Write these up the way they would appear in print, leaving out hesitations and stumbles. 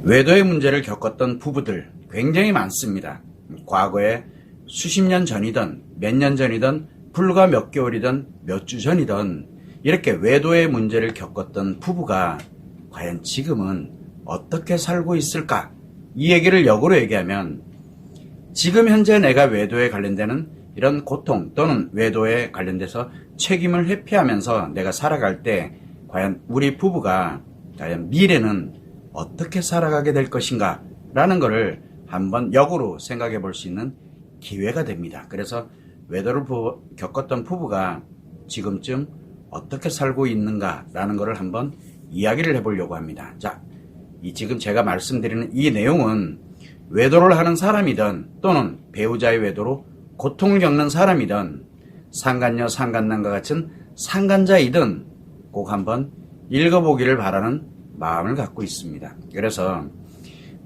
외도의 문제를 겪었던 부부들 굉장히 많습니다. 과거에 수십 년 전이든 몇 년 전이든 불과 몇 개월이든 몇 주 전이든 이렇게 외도의 문제를 겪었던 부부가 과연 지금은 어떻게 살고 있을까? 이 얘기를 역으로 얘기하면 지금 현재 내가 외도에 관련되는 이런 고통 또는 외도에 관련돼서 책임을 회피하면서 내가 살아갈 때 과연 우리 부부가 과연 미래는 어떻게 살아가게 될 것인가 라는 것을 한번 역으로 생각해 볼 수 있는 기회가 됩니다. 그래서 외도를 겪었던 부부가 지금쯤 어떻게 살고 있는가 라는 것을 한번 이야기를 해보려고 합니다. 자, 지금 제가 말씀드리는 이 내용은 외도를 하는 사람이든 또는 배우자의 외도로 고통을 겪는 사람이든 상간녀, 상간남과 같은 상간자이든 꼭 한번 읽어보기를 바라는 마음을 갖고 있습니다. 그래서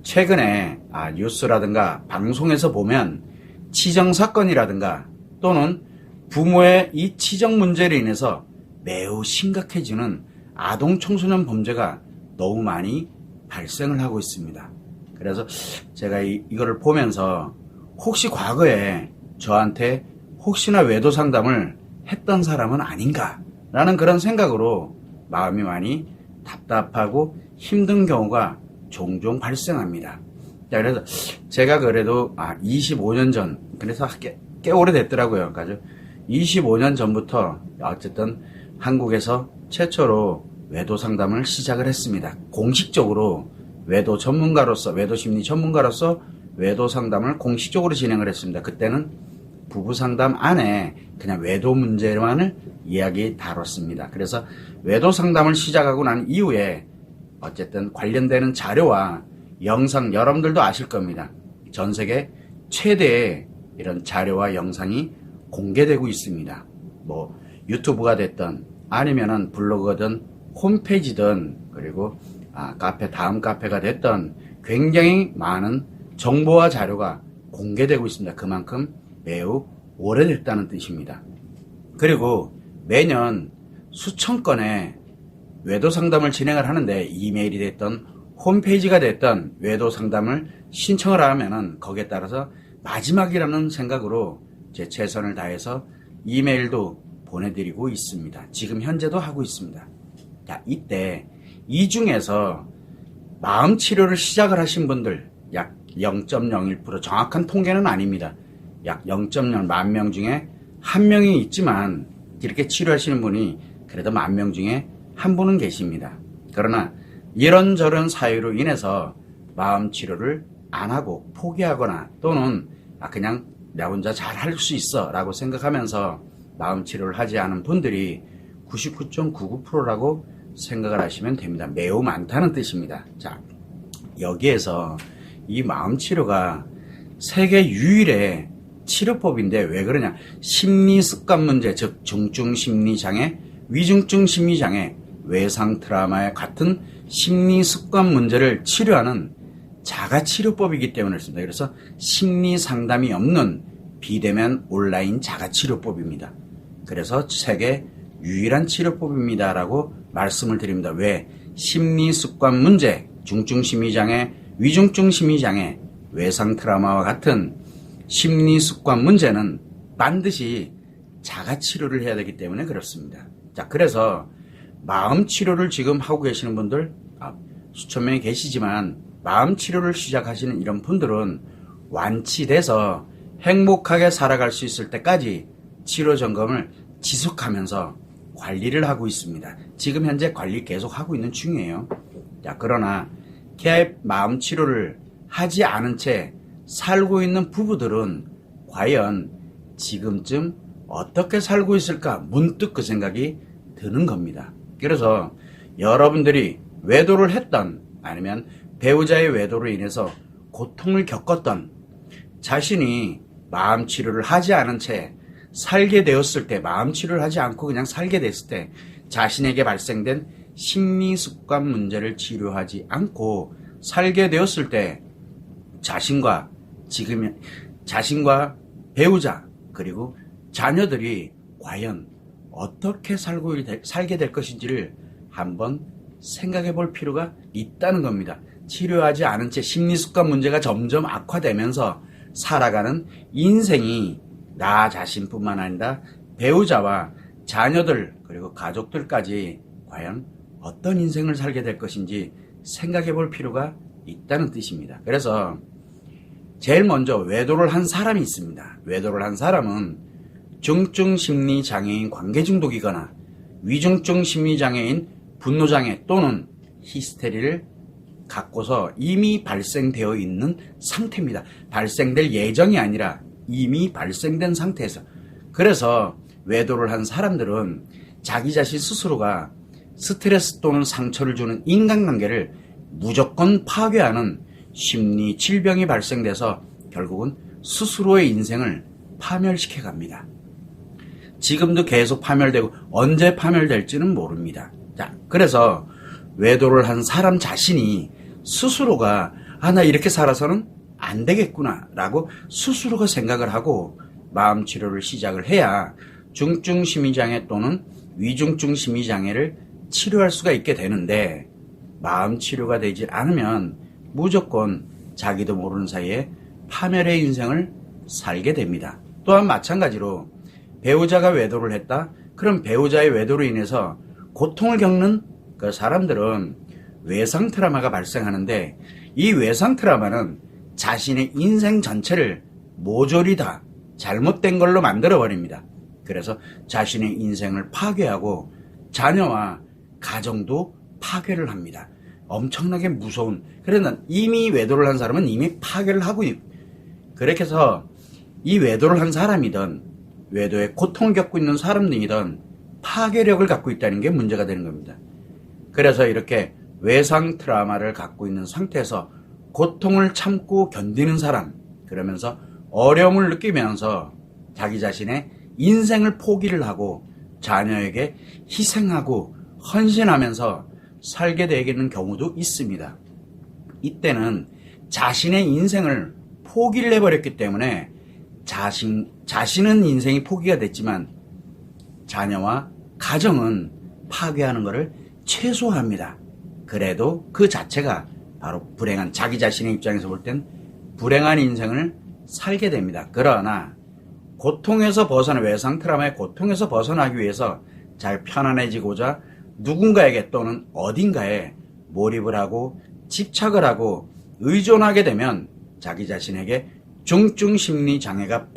최근에 뉴스라든가 방송에서 보면 치정사건이라든가 또는 부모의 이 치정 문제로 인해서 매우 심각해지는 아동 청소년 범죄가 너무 많이 발생을 하고 있습니다. 그래서 제가 이거를 보면서 혹시 과거에 저한테 혹시나 외도 상담을 했던 사람은 아닌가 라는 그런 생각으로 마음이 많이 답답하고 힘든 경우가 종종 발생합니다. 자, 그래서 제가 그래도 25년 전, 그래서 꽤 오래됐더라고요. 25년 전부터 어쨌든 한국에서 최초로 외도 상담을 시작을 했습니다. 공식적으로 외도 전문가로서, 외도 심리 전문가로서 외도 상담을 공식적으로 진행을 했습니다. 그때는 부부 상담 안에 그냥 외도 문제만을 이야기 다뤘습니다. 그래서 외도 상담을 시작하고 난 이후에 어쨌든 관련되는 자료와 영상, 여러분들도 아실 겁니다. 전 세계 최대의 이런 자료와 영상이 공개되고 있습니다. 뭐 유튜브가 됐든 아니면은 블로그든 홈페이지든 그리고 카페, 다음 카페가 됐든 굉장히 많은 정보와 자료가 공개되고 있습니다. 그만큼 매우 오래됐다는 뜻입니다. 그리고 매년 수천 건의 외도 상담을 진행을 하는데 이메일이 됐든 홈페이지가 됐든 외도 상담을 신청을 하면은 거기에 따라서 마지막이라는 생각으로 제 최선을 다해서 이메일도 보내드리고 있습니다. 지금 현재도 하고 있습니다. 자, 이때 이 중에서 마음 치료를 시작을 하신 분들 약 0.01% 정확한 통계는 아닙니다. 약 0.0 만 명 중에 한 명이 있지만 이렇게 치료하시는 분이 그래도 10,000명 중에 한 분은 계십니다. 그러나 이런저런 사유로 인해서 마음 치료를 안 하고 포기하거나 또는 그냥 나 혼자 잘 할 수 있어 라고 생각하면서 마음 치료를 하지 않은 분들이 99.99%라고 생각을 하시면 됩니다. 매우 많다는 뜻입니다. 자, 여기에서 이 마음 치료가 세계 유일의 치료법인데 왜 그러냐? 심리 습관 문제, 즉 중증 심리 장애, 위중증 심리 장애, 외상 트라우마 같은 심리 습관 문제를 치료하는 자가 치료법이기 때문에 그렇습니다. 그래서 심리 상담이 없는 비대면 온라인 자가 치료법입니다. 그래서 세계 유일한 치료법입니다라고 말씀을 드립니다. 왜? 심리 습관 문제, 중증 심리 장애, 위중증 심리 장애, 외상 트라우마와 같은 심리 습관 문제는 반드시 자가 치료를 해야 되기 때문에 그렇습니다. 자, 그래서 마음 치료를 지금 하고 계시는 분들 수천 명이 계시지만 마음 치료를 시작하시는 이런 분들은 완치돼서 행복하게 살아갈 수 있을 때까지 치료 점검을 지속하면서 관리를 하고 있습니다. 지금 현재 관리 계속 하고 있는 중이에요. 자, 그러나 마음 치료를 하지 않은 채 살고 있는 부부들은 과연 지금쯤 어떻게 살고 있을까 문득 그 생각이 드는 겁니다. 그래서 여러분들이 외도를 했던 아니면 배우자의 외도로 인해서 고통을 겪었던 자신이 마음 치료를 하지 않은 채 살게 되었을 때, 마음 치료를 하지 않고 그냥 살게 됐을 때 자신에게 발생된 심리 습관 문제를 치료하지 않고 살게 되었을 때 자신과 배우자 그리고 자녀들이 과연 어떻게 살게 될 것인지를 한번 생각해 볼 필요가 있다는 겁니다. 치료하지 않은 채 심리습관 문제가 점점 악화되면서 살아가는 인생이 나 자신뿐만 아니라 배우자와 자녀들 그리고 가족들까지 과연 어떤 인생을 살게 될 것인지 생각해 볼 필요가 있다는 뜻입니다. 그래서 제일 먼저 외도를 한 사람이 있습니다. 외도를 한 사람은 중증 심리 장애인 관계 중독이거나 위중증 심리 장애인 분노 장애 또는 히스테리를 갖고서 이미 발생되어 있는 상태입니다. 발생될 예정이 아니라 이미 발생된 상태에서. 그래서 외도를 한 사람들은 자기 자신 스스로가 스트레스 또는 상처를 주는 인간관계를 무조건 파괴하는 심리 질병이 발생돼서 결국은 스스로의 인생을 파멸시켜 갑니다. 지금도 계속 파멸되고 언제 파멸될지는 모릅니다. 자, 그래서 외도를 한 사람 자신이 스스로가 나 이렇게 살아서는 안 되겠구나 라고 스스로가 생각을 하고 마음 치료를 시작을 해야 중증 심리장애 또는 위중증 심리장애를 치료할 수가 있게 되는데 마음 치료가 되지 않으면 무조건 자기도 모르는 사이에 파멸의 인생을 살게 됩니다. 또한 마찬가지로 배우자가 외도를 했다? 그럼 배우자의 외도로 인해서 고통을 겪는 그 사람들은 외상 트라우마가 발생하는데 이 외상 트라우마는 자신의 인생 전체를 모조리 다 잘못된 걸로 만들어버립니다. 그래서 자신의 인생을 파괴하고 자녀와 가정도 파괴를 합니다. 엄청나게 무서운, 그러나 이미 외도를 한 사람은 이미 파괴를 하고 있고, 그렇게 해서 이 외도를 한 사람이든 외도에 고통을 겪고 있는 사람들이든 파괴력을 갖고 있다는 게 문제가 되는 겁니다. 그래서 이렇게 외상 트라우마를 갖고 있는 상태에서 고통을 참고 견디는 사람, 그러면서 어려움을 느끼면서 자기 자신의 인생을 포기를 하고 자녀에게 희생하고 헌신하면서 살게 되는 경우도 있습니다. 이때는 자신의 인생을 포기를 해버렸기 때문에 자신은 인생이 포기가 됐지만 자녀와 가정은 파괴하는 것을 최소화합니다. 그래도 그 자체가 바로 불행한, 자기 자신의 입장에서 볼 땐 불행한 인생을 살게 됩니다. 그러나 고통에서 벗어나, 외상 트라우마의 고통에서 벗어나기 위해서 잘 편안해지고자 누군가에게 또는 어딘가에 몰입을 하고 집착을 하고 의존하게 되면 자기 자신에게 중증 심리 장애가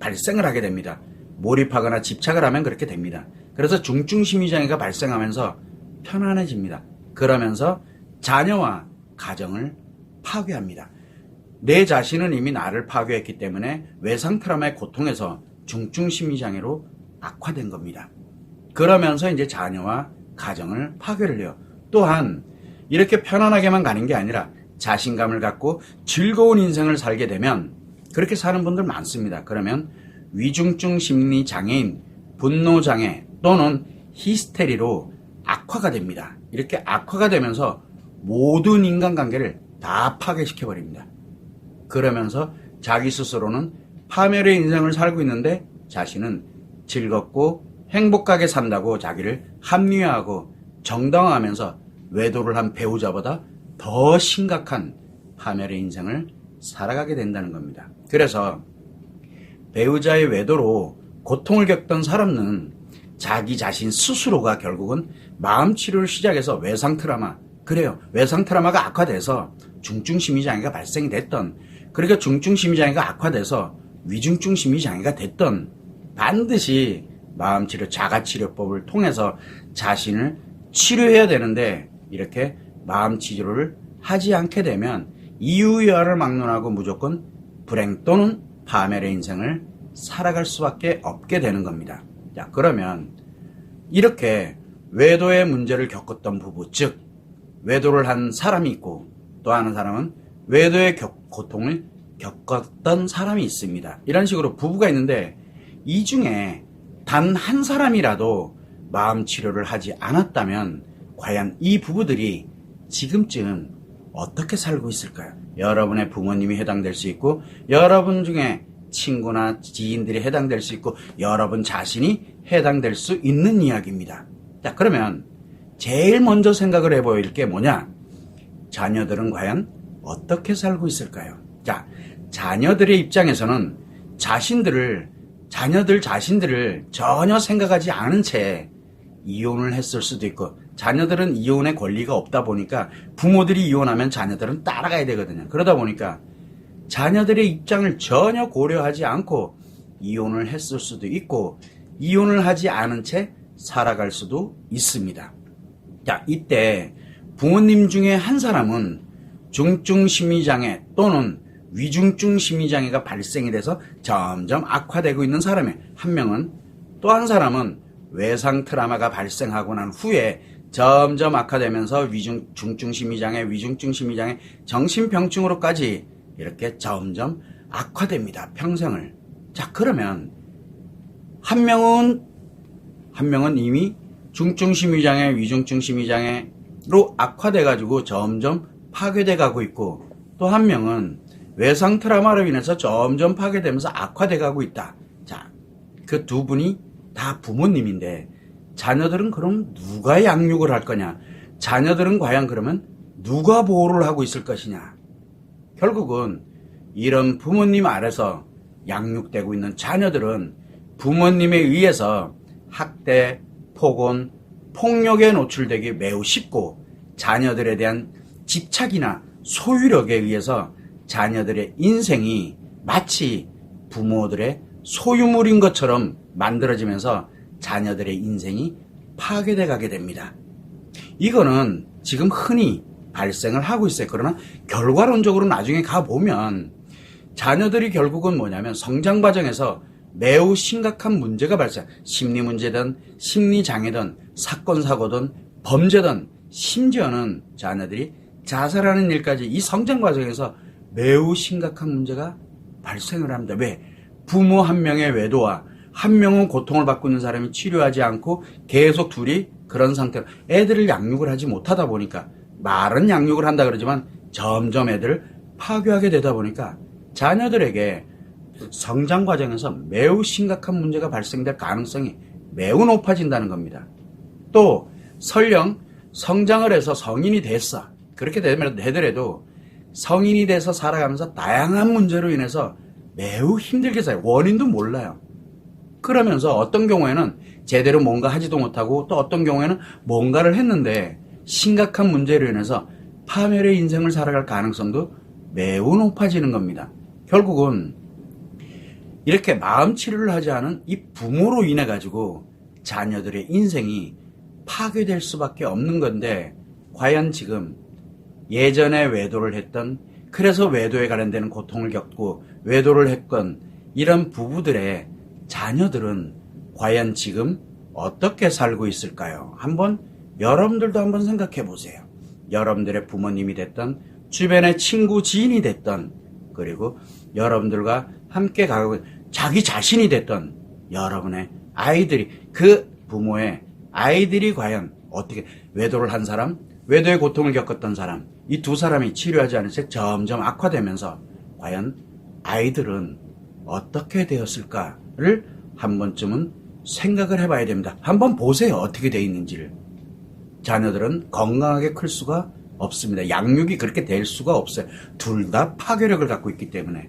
발생을 하게 됩니다. 몰입하거나 집착을 하면 그렇게 됩니다. 그래서 중증 심리 장애가 발생하면서 편안해집니다. 그러면서 자녀와 가정을 파괴합니다. 내 자신은 이미 나를 파괴했기 때문에 외상 트라우마의 고통에서 중증 심리 장애로 악화된 겁니다. 그러면서 이제 자녀와 가정을 파괴를 해요. 또한 이렇게 편안하게만 가는 게 아니라 자신감을 갖고 즐거운 인생을 살게 되면, 그렇게 사는 분들 많습니다. 그러면 위중증 심리 장애인, 분노 장애 또는 히스테리로 악화가 됩니다. 이렇게 악화가 되면서 모든 인간관계를 다 파괴시켜버립니다. 그러면서 자기 스스로는 파멸의 인생을 살고 있는데 자신은 즐겁고 행복하게 산다고 자기를 합리화하고 정당화하면서 외도를 한 배우자보다 더 심각한 파멸의 인생을 살아가게 된다는 겁니다. 그래서 배우자의 외도로 고통을 겪던 사람은 자기 자신 스스로가 결국은 마음 치료를 시작해서 외상 트라우마, 그래요, 외상 트라우마가 악화돼서 중증 심리 장애가 발생이 됐던, 그러니까 중증 심리 장애가 악화돼서 위중증 심리 장애가 됐던, 반드시 마음 치료, 자가 치료법을 통해서 자신을 치료해야 되는데 이렇게 마음 치료를 하지 않게 되면 이유야를 막론하고 무조건 불행 또는 파멸의 인생을 살아갈 수밖에 없게 되는 겁니다. 자, 그러면 이렇게 외도의 문제를 겪었던 부부, 즉 외도를 한 사람이 있고 또 하는 사람은 외도의 고통을 겪었던 사람이 있습니다. 이런 식으로 부부가 있는데 이 중에 단 한 사람이라도 마음 치료를 하지 않았다면 과연 이 부부들이 지금쯤 어떻게 살고 있을까요? 여러분의 부모님이 해당될 수 있고, 여러분 중에 친구나 지인들이 해당될 수 있고, 여러분 자신이 해당될 수 있는 이야기입니다. 자, 그러면 제일 먼저 생각을 해볼 게 뭐냐? 자녀들은 과연 어떻게 살고 있을까요? 자, 자녀들의 입장에서는 자녀들 자신들을 전혀 생각하지 않은 채 이혼을 했을 수도 있고, 자녀들은 이혼의 권리가 없다 보니까 부모들이 이혼하면 자녀들은 따라가야 되거든요. 그러다 보니까 자녀들의 입장을 전혀 고려하지 않고 이혼을 했을 수도 있고, 이혼을 하지 않은 채 살아갈 수도 있습니다. 자, 이때 부모님 중에 한 사람은 중증 심리장애 또는 위중증 심리장애가 발생이 돼서 점점 악화되고 있는 사람이, 한 명은, 또 한 사람은 외상 트라우마가 발생하고 난 후에 점점 악화되면서 중증 심리장애, 위중증 심리장애, 정신병증으로까지 이렇게 점점 악화됩니다. 평생을. 자, 그러면 한 명은 이미 중증 심리장애, 위중증 심리장애로 악화돼가지고 점점 파괴돼 가고 있고, 또 한 명은 외상 트라우마로 인해서 점점 파괴되면서 악화돼 가고 있다. 자, 그 두 분이 다 부모님인데 자녀들은 그럼 누가 양육을 할 거냐? 자녀들은 과연 그러면 누가 보호를 하고 있을 것이냐? 결국은 이런 부모님 아래서 양육되고 있는 자녀들은 부모님에 의해서 학대, 폭언, 폭력에 노출되기 매우 쉽고, 자녀들에 대한 집착이나 소유력에 의해서 자녀들의 인생이 마치 부모들의 소유물인 것처럼 만들어지면서 자녀들의 인생이 파괴돼 가게 됩니다. 이거는 지금 흔히 발생을 하고 있어요. 그러나 결과론적으로 나중에 가보면 자녀들이 결국은 뭐냐면 성장 과정에서 매우 심각한 문제가 발생, 심리 문제든 심리 장애든 사건 사고든 범죄든 심지어는 자녀들이 자살하는 일까지 이 성장 과정에서 매우 심각한 문제가 발생을 합니다. 왜? 부모 한 명의 외도와 한 명은 고통을 받고 있는 사람이 치료하지 않고 계속 둘이 그런 상태로 애들을 양육을 하지 못하다 보니까, 말은 양육을 한다 그러지만 점점 애들을 파괴하게 되다 보니까 자녀들에게 성장 과정에서 매우 심각한 문제가 발생될 가능성이 매우 높아진다는 겁니다. 또 설령 성장을 해서 성인이 됐어. 그렇게 되더라도 성인이 돼서 살아가면서 다양한 문제로 인해서 매우 힘들게 살아요. 원인도 몰라요. 그러면서 어떤 경우에는 제대로 뭔가 하지도 못하고, 또 어떤 경우에는 뭔가를 했는데 심각한 문제로 인해서 파멸의 인생을 살아갈 가능성도 매우 높아지는 겁니다. 결국은 이렇게 마음 치료를 하지 않은 이 부모로 인해 가지고 자녀들의 인생이 파괴될 수밖에 없는 건데, 과연 지금 예전에 외도를 했던, 그래서 외도에 관련되는 고통을 겪고 외도를 했건 이런 부부들의 자녀들은 과연 지금 어떻게 살고 있을까요? 여러분들도 한번 생각해 보세요. 여러분들의 부모님이 됐던, 주변의 친구, 지인이 됐던, 그리고 여러분들과 함께 가고 자기 자신이 됐던 여러분의 아이들이, 그 부모의 아이들이 과연 어떻게, 외도를 한 사람, 외도의 고통을 겪었던 사람, 이 두 사람이 치료하지 않은 채 점점 악화되면서 과연 아이들은 어떻게 되었을까를 한 번쯤은 생각을 해봐야 됩니다. 한번 보세요. 어떻게 되어 있는지를. 자녀들은 건강하게 클 수가 없습니다. 양육이 그렇게 될 수가 없어요. 둘 다 파괴력을 갖고 있기 때문에.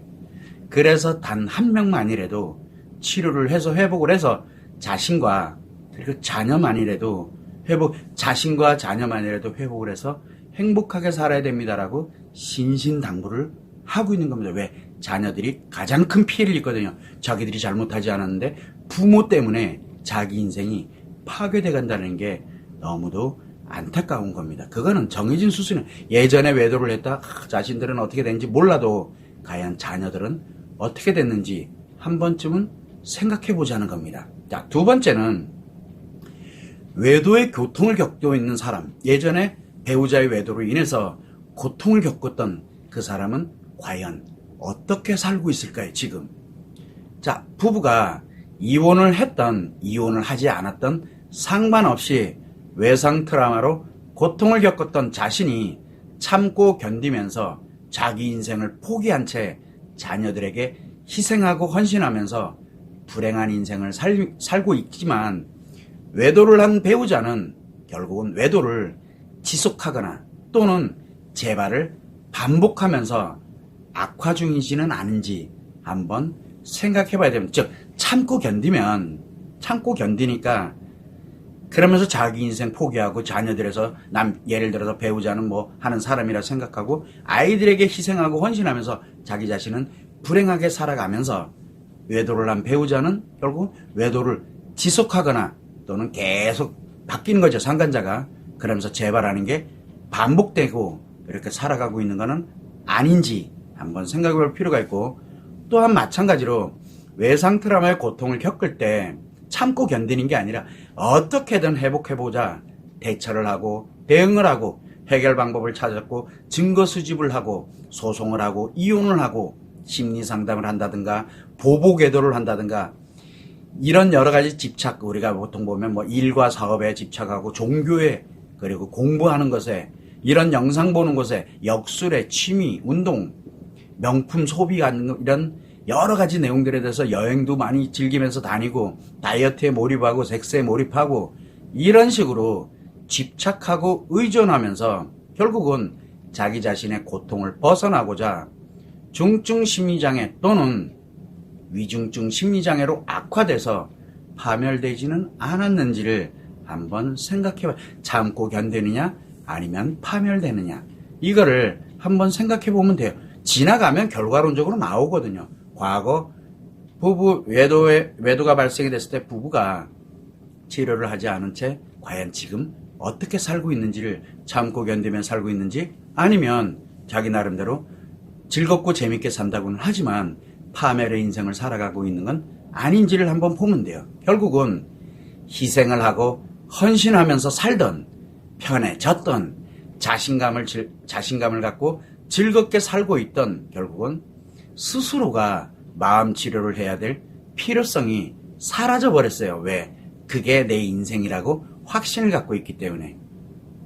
그래서 단 한 명만이라도 치료를 해서 회복을 해서 자신과 그리고 자녀만이라도 회복을 해서 행복하게 살아야 됩니다라고 신신당부를 하고 있는 겁니다. 왜? 자녀들이 가장 큰 피해를 입거든요. 자기들이 잘못하지 않았는데 부모 때문에 자기 인생이 파괴돼 간다는 게 너무도 안타까운 겁니다. 그거는 정해진 수순은, 예전에 외도를 했다 자신들은 어떻게 됐는지 몰라도 과연 자녀들은 어떻게 됐는지 한 번쯤은 생각해 보자는 겁니다. 자, 두 번째는 외도의 고통을 겪고 있는 사람, 예전에 배우자의 외도로 인해서 고통을 겪었던 그 사람은 과연 어떻게 살고 있을까요, 지금? 자, 부부가 이혼을 했던, 이혼을 하지 않았던 상관없이 외상 트라우마로 고통을 겪었던 자신이 참고 견디면서 자기 인생을 포기한 채 자녀들에게 희생하고 헌신하면서 불행한 인생을 살고 있지만, 외도를 한 배우자는 결국은 외도를 지속하거나 또는 재발을 반복하면서 악화 중이지는 않은지 한번 생각해 봐야 됩니다. 즉, 참고 견디니까 그러면서 자기 인생 포기하고 자녀들에서 예를 들어서 배우자는 뭐 하는 사람이라 생각하고 아이들에게 희생하고 헌신하면서 자기 자신은 불행하게 살아가면서 외도를 한 배우자는 결국 외도를 지속하거나 또는 계속 바뀌는 거죠. 상간자가. 그러면서 재발하는 게 반복되고 이렇게 살아가고 있는 거는 아닌지 한번 생각해 볼 필요가 있고, 또한 마찬가지로 외상 트라우마의 고통을 겪을 때 참고 견디는 게 아니라 어떻게든 회복해보자 대처를 하고 대응을 하고 해결 방법을 찾았고 증거 수집을 하고 소송을 하고 이혼을 하고 심리 상담을 한다든가 보복 외도를 한다든가 이런 여러 가지 집착, 우리가 보통 보면 뭐 일과 사업에 집착하고 종교에 그리고 공부하는 것에 이런 영상 보는 것에 역술에 취미, 운동, 명품 소비 같은 이런 여러 가지 내용들에 대해서 여행도 많이 즐기면서 다니고 다이어트에 몰입하고 섹스에 몰입하고 이런 식으로 집착하고 의존하면서 결국은 자기 자신의 고통을 벗어나고자 중증 심리장애 또는 위중증 심리장애로 악화돼서 파멸되지는 않았는지를 한번 생각해봐. 참고 견디느냐 아니면 파멸되느냐, 이거를 한번 생각해보면 돼요. 지나가면 결과론적으로 나오거든요. 과거 부부 외도가 발생이 됐을 때 부부가 치료를 하지 않은 채 과연 지금 어떻게 살고 있는지를, 참고 견디며 살고 있는지, 아니면 자기 나름대로 즐겁고 재밌게 산다고는 하지만 파멸의 인생을 살아가고 있는 건 아닌지를 한번 보면 돼요. 결국은 희생을 하고 헌신하면서 살던, 편해졌던, 자신감을 갖고 즐겁게 살고 있던, 결국은 스스로가 마음 치료를 해야 될 필요성이 사라져 버렸어요. 왜? 그게 내 인생이라고 확신을 갖고 있기 때문에.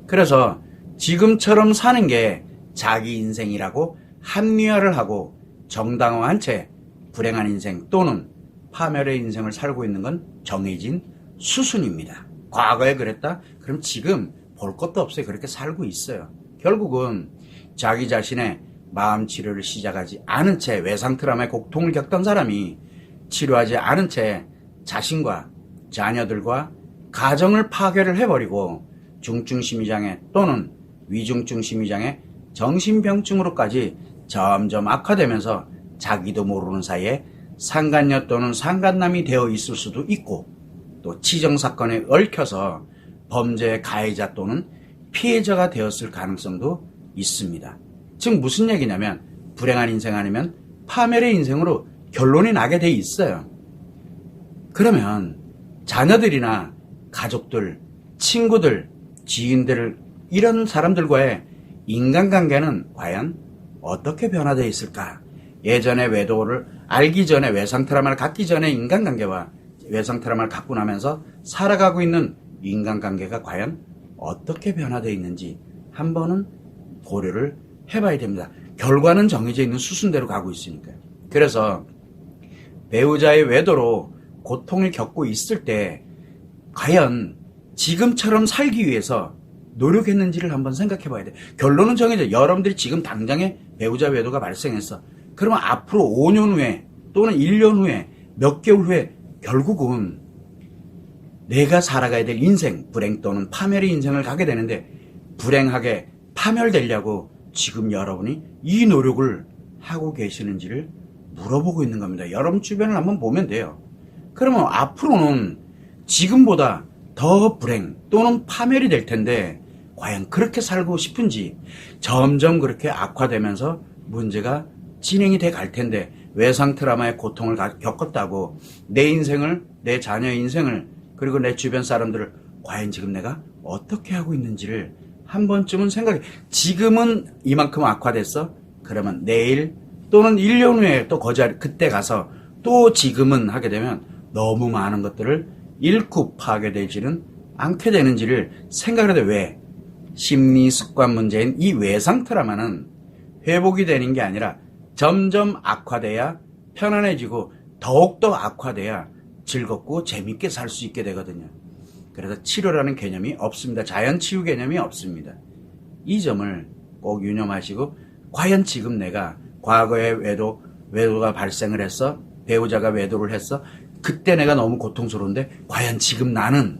그래서 지금처럼 사는 게 자기 인생이라고 합리화를 하고 정당화한 채 불행한 인생 또는 파멸의 인생을 살고 있는 건 정해진 수순입니다. 과거에 그랬다? 그럼 지금 볼 것도 없어요. 그렇게 살고 있어요. 결국은 자기 자신의 마음 치료를 시작하지 않은 채 외상 트라우마의 고통을 겪던 사람이 치료하지 않은 채 자신과 자녀들과 가정을 파괴를 해버리고 중증 심리장애 또는 위중증 심리장애, 정신병증으로까지 점점 악화되면서 자기도 모르는 사이에 상간녀 또는 상간남이 되어 있을 수도 있고, 또 치정사건에 얽혀서 범죄의 가해자 또는 피해자가 되었을 가능성도 있습니다. 즉 무슨 얘기냐면 불행한 인생 아니면 파멸의 인생으로 결론이 나게 돼 있어요. 그러면 자녀들이나 가족들, 친구들, 지인들, 이런 사람들과의 인간관계는 과연 어떻게 변화되어 있을까? 예전에 외도를 알기 전에, 외상 트라우마를 갖기 전에 인간관계와 외상 트라우마를 갖고 나면서 살아가고 있는 인간관계가 과연 어떻게 변화되어 있는지 한 번은 고려를 해봐야 됩니다. 결과는 정해져 있는 수순대로 가고 있으니까요. 그래서 배우자의 외도로 고통을 겪고 있을 때 과연 지금처럼 살기 위해서 노력했는지를 한번 생각해 봐야 돼요. 결론은 정해져. 여러분들이 지금 당장에 배우자 외도가 발생했어. 그러면 앞으로 5년 후에 또는 1년 후에 몇 개월 후에 결국은 내가 살아가야 될 인생, 불행 또는 파멸의 인생을 가게 되는데 불행하게 파멸되려고 지금 여러분이 이 노력을 하고 계시는지를 물어보고 있는 겁니다. 여러분 주변을 한번 보면 돼요. 그러면 앞으로는 지금보다 더 불행 또는 파멸이 될 텐데 과연 그렇게 살고 싶은지, 점점 그렇게 악화되면서 문제가 진행이 돼 갈 텐데 외상 트라우마의 고통을 겪었다고 내 인생을, 내 자녀의 인생을, 그리고 내 주변 사람들을 과연 지금 내가 어떻게 하고 있는지를 한 번쯤은 생각해. 지금은 이만큼 악화됐어? 그러면 내일 또는 1년 후에 또 그때 가서 또 지금은 하게 되면 너무 많은 것들을 잃고 파괴되지는 않게 되는지를 생각을 해야 돼. 왜? 심리 습관 문제인 이 외상 트라우마는 회복이 되는 게 아니라 점점 악화돼야 편안해지고 더욱더 악화돼야 즐겁고 재밌게 살 수 있게 되거든요. 그래서 치료라는 개념이 없습니다. 자연치유 개념이 없습니다. 이 점을 꼭 유념하시고, 과연 지금 내가 과거에 외도가 발생을 했어? 배우자가 외도를 했어? 그때 내가 너무 고통스러운데 과연 지금 나는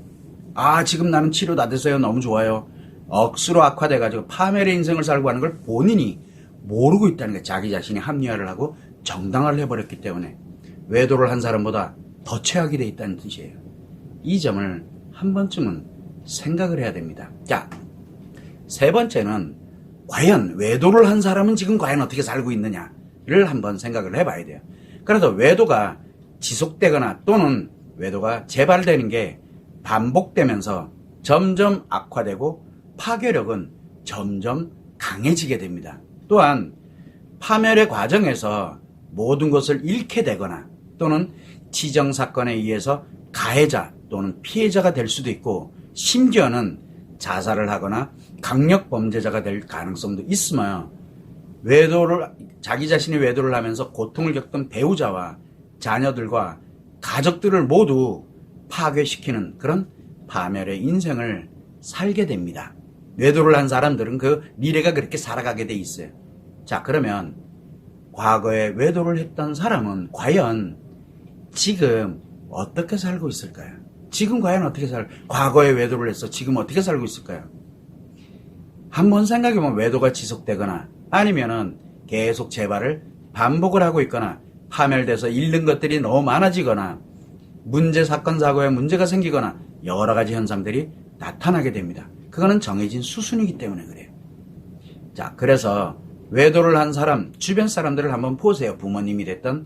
치료 다 됐어요. 너무 좋아요. 억수로 악화돼가지고 파멸의 인생을 살고 하는 걸 본인이 모르고 있다는 게, 자기 자신이 합리화를 하고 정당화를 해버렸기 때문에 외도를 한 사람보다 더 최악이 돼 있다는 뜻이에요. 이 점을 한 번쯤은 생각을 해야 됩니다. 자, 세 번째는 과연 외도를 한 사람은 지금 과연 어떻게 살고 있느냐를 한번 생각을 해봐야 돼요. 그래서 외도가 지속되거나 또는 외도가 재발되는 게 반복되면서 점점 악화되고 파괴력은 점점 강해지게 됩니다. 또한 파멸의 과정에서 모든 것을 잃게 되거나 또는 지정사건에 의해서 가해자 또는 피해자가 될 수도 있고, 심지어는 자살을 하거나 강력범죄자가 될 가능성도 있으며, 자기 자신이 외도를 하면서 고통을 겪던 배우자와 자녀들과 가족들을 모두 파괴시키는 그런 파멸의 인생을 살게 됩니다. 외도를 한 사람들은 그 미래가 그렇게 살아가게 돼 있어요. 자, 그러면 과거에 외도를 했던 사람은 과연 지금 어떻게 살고 있을까요? 지금 과연 과거에 외도를 했어. 지금 어떻게 살고 있을까요? 한번 생각해보면 외도가 지속되거나 아니면은 계속 재발을 반복을 하고 있거나 파멸돼서 잃는 것들이 너무 많아지거나 사건, 사고에 문제가 생기거나 여러 가지 현상들이 나타나게 됩니다. 그거는 정해진 수순이기 때문에 그래요. 자, 그래서 외도를 한 사람, 주변 사람들을 한번 보세요. 부모님이 됐든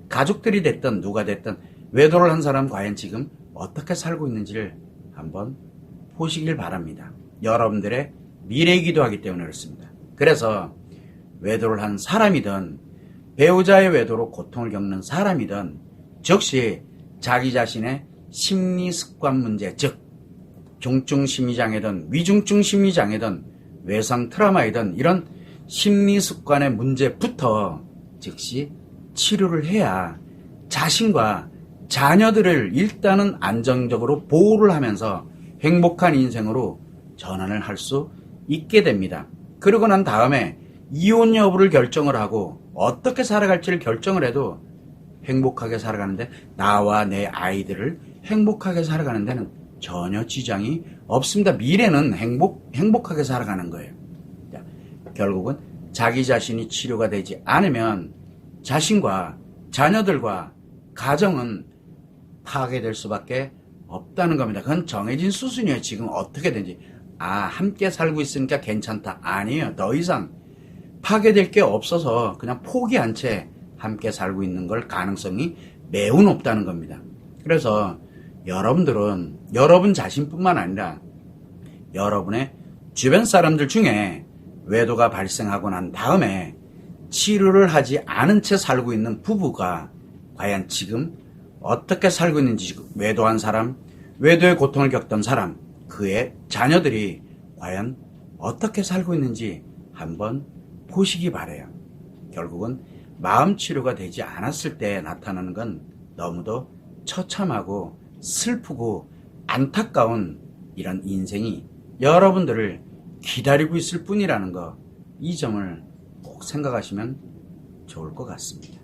가족들이 됐든 누가 됐든 외도를 한 사람 과연 지금 어떻게 살고 있는지를 한번 보시길 바랍니다. 여러분들의 미래이기도 하기 때문에 그렇습니다. 그래서 외도를 한 사람이든 배우자의 외도로 고통을 겪는 사람이든 즉시 자기 자신의 심리 습관 문제, 즉 중증 심리장애든 위중증 심리장애든 외상 트라우마이든 이런 심리 습관의 문제부터 즉시 치료를 해야 자신과 자녀들을 일단은 안정적으로 보호를 하면서 행복한 인생으로 전환을 할 수 있게 됩니다. 그러고 난 다음에 이혼 여부를 결정을 하고 어떻게 살아갈지를 결정을 해도 행복하게 살아가는데, 나와 내 아이들을 행복하게 살아가는 데는 전혀 지장이 없습니다. 미래는 행복하게 살아가는 거예요. 자, 결국은 자기 자신이 치료가 되지 않으면 자신과 자녀들과 가정은 파괴될 수밖에 없다는 겁니다. 그건 정해진 수순이에요. 지금 어떻게든지. 함께 살고 있으니까 괜찮다. 아니에요. 더 이상 파괴될 게 없어서 그냥 포기한 채 함께 살고 있는 걸 가능성이 매우 높다는 겁니다. 그래서 여러분들은 여러분 자신뿐만 아니라 여러분의 주변 사람들 중에 외도가 발생하고 난 다음에 치료를 하지 않은 채 살고 있는 부부가 과연 지금 어떻게 살고 있는지, 외도한 사람, 외도의 고통을 겪던 사람, 그의 자녀들이 과연 어떻게 살고 있는지 한번 보시기 바라요. 결국은 마음 치료가 되지 않았을 때 나타나는 건 너무도 처참하고 슬프고 안타까운 이런 인생이 여러분들을 기다리고 있을 뿐이라는 거, 이 점을 꼭 생각하시면 좋을 것 같습니다.